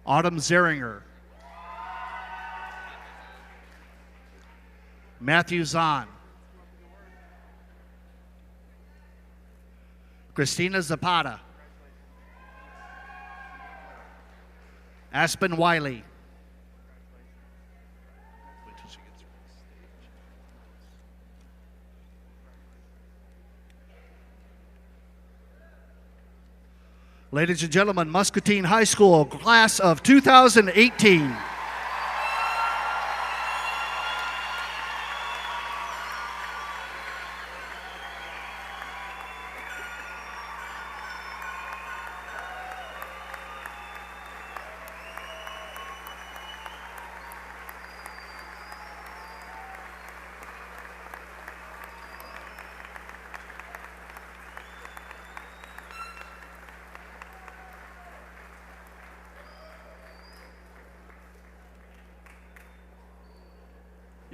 Autumn Zeringer. Matthew Zahn. Christina Zapata. Aspen Wiley. Ladies and gentlemen, Muscatine High School, class of 2018.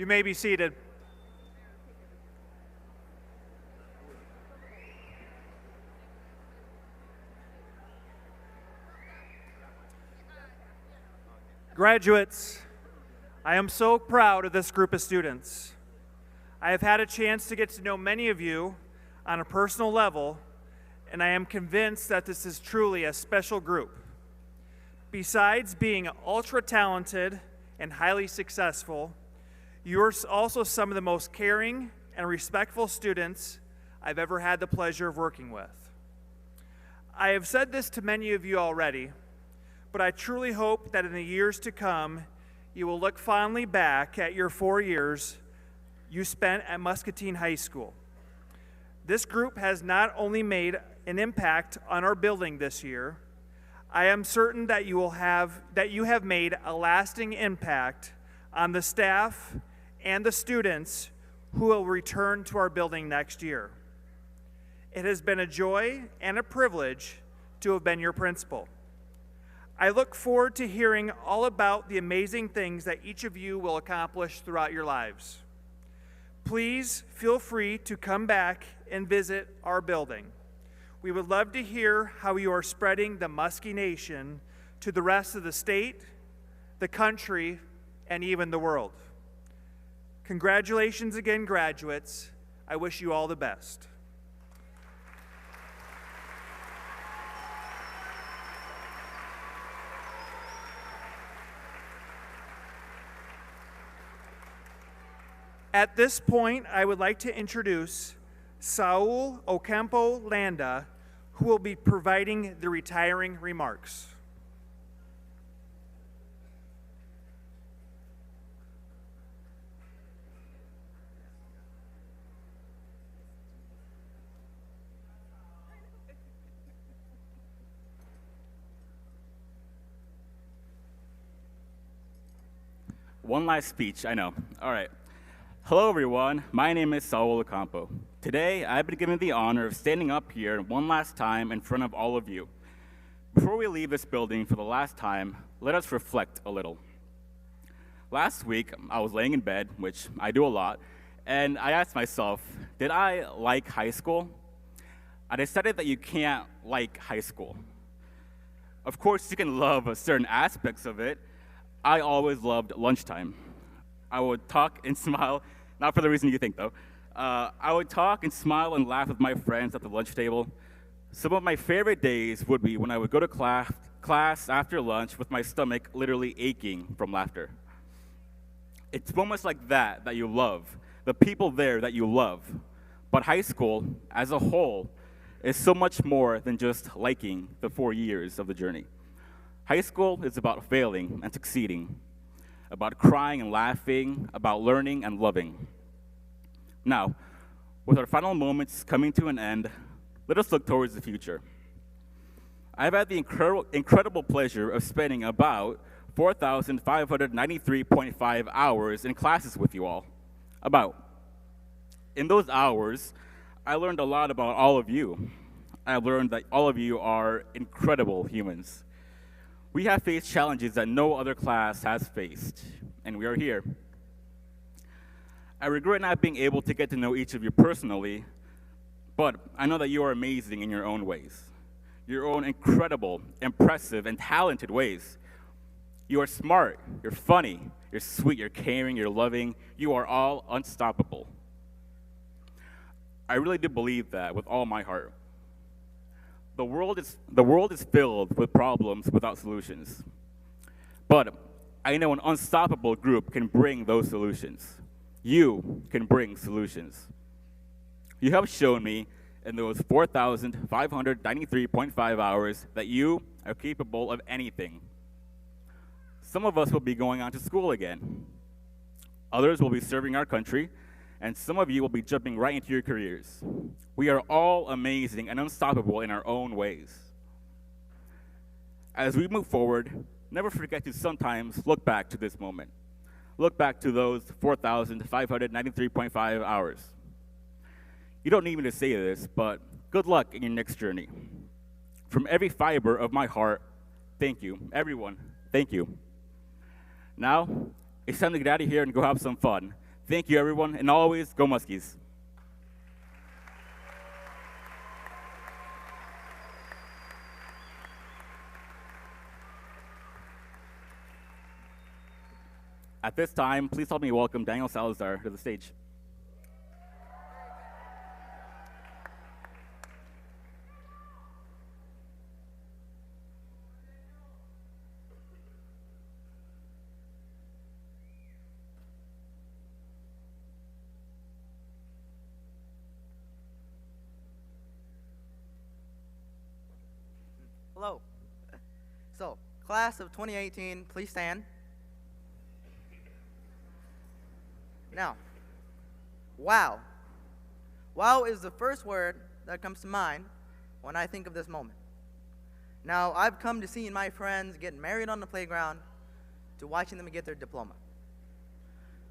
You may be seated. Graduates, I am so proud of this group of students. I have had a chance to get to know many of you on a personal level, and I am convinced that this is truly a special group. Besides being ultra talented and highly successful, you are also some of the most caring and respectful students I've ever had the pleasure of working with. I have said this to many of you already, but I truly hope that in the years to come, you will look fondly back at your 4 years you spent at Muscatine High School. This group has not only made an impact on our building this year, I am certain that you have made a lasting impact on the staff and the students who will return to our building next year. It has been a joy and a privilege to have been your principal. I look forward to hearing all about the amazing things that each of you will accomplish throughout your lives. Please feel free to come back and visit our building. We would love to hear how you are spreading the Muskie Nation to the rest of the state, the country, and even the world. Congratulations again, graduates. I wish you all the best. At this point, I would like to introduce Saul Ocampo Landa, who will be providing the retiring remarks. One last speech, I know. All right. Hello, everyone. My name is Saul Ocampo. Today, I've been given the honor of standing up here one last time in front of all of you. Before we leave this building for the last time, let us reflect a little. Last week, I was laying in bed, which I do a lot, and I asked myself, did I like high school? I decided that you can't like high school. Of course, you can love certain aspects of it. I always loved lunchtime. I would talk and smile, not for the reason you think, though. I would talk and smile and laugh with my friends at the lunch table. Some of my favorite days would be when I would go to class after lunch with my stomach literally aching from laughter. It's moments like that that you love, the people there that you love. But high school, as a whole, is so much more than just liking the 4 years of the journey. High school is about failing and succeeding, about crying and laughing, about learning and loving. Now, with our final moments coming to an end, let us look towards the future. I've had the incredible pleasure of spending about 4,593.5 hours in classes with you all. In those hours, I learned a lot about all of you. I learned that all of you are incredible humans. We have faced challenges that no other class has faced, and we are here. I regret not being able to get to know each of you personally, but I know that you are amazing in your own ways, your own incredible, impressive, and talented ways. You are smart, you're funny, you're sweet, you're caring, you're loving. You are all unstoppable. I really do believe that with all my heart. The world is filled with problems without solutions. But I know an unstoppable group can bring those solutions. You can bring solutions. You have shown me in those 4,593.5 hours that you are capable of anything. Some of us will be going on to school again. Others will be serving our country, and some of you will be jumping right into your careers. We are all amazing and unstoppable in our own ways. As we move forward, never forget to sometimes look back to this moment. Look back to those 4,593.5 hours. You don't need me to say this, but good luck in your next journey. From every fiber of my heart, thank you. Everyone, thank you. Now, it's time to get out of here and go have some fun. Thank you, everyone, and always go Muskies. At this time, please help me welcome Daniel Salazar to the stage. Hello. So, class of 2018, please stand. Now, wow. Wow is the first word that comes to mind when I think of this moment. Now, I've come to seeing my friends get married on the playground to watching them get their diploma.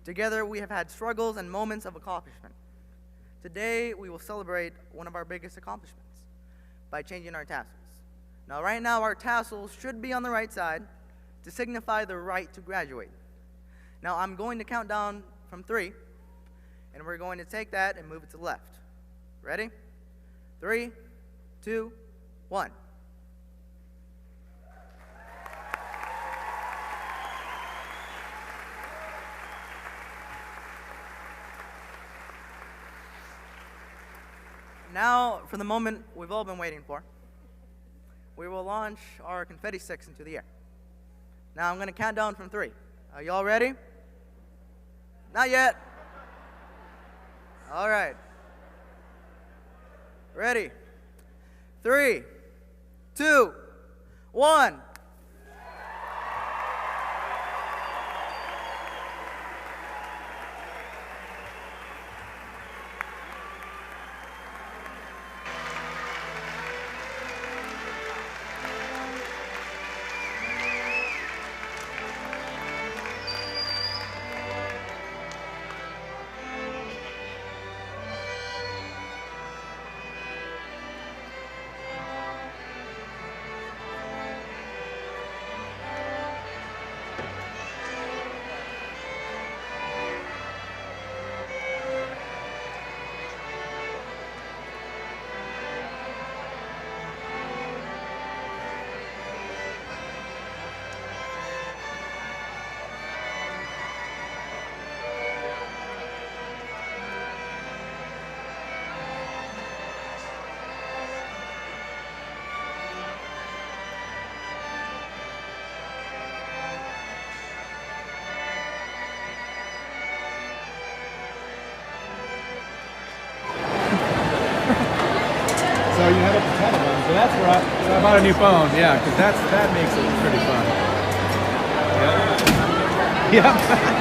Together, we have had struggles and moments of accomplishment. Today, we will celebrate one of our biggest accomplishments by changing our tassels. Now, right now, our tassels should be on the right side to signify the right to graduate. Now, I'm going to count down from 3, and we're going to take that and move it to the left. Ready? 3, 2, 1. Now, for the moment we've all been waiting for, we will launch our confetti sticks into the air. Now, I'm going to count down from 3. Are you all ready? Not yet. All right. Ready? 3, 2, 1. So you have up to 10 of them. So that's where I bought a new phone. Yeah, because that makes it pretty fun. Yep. Yep.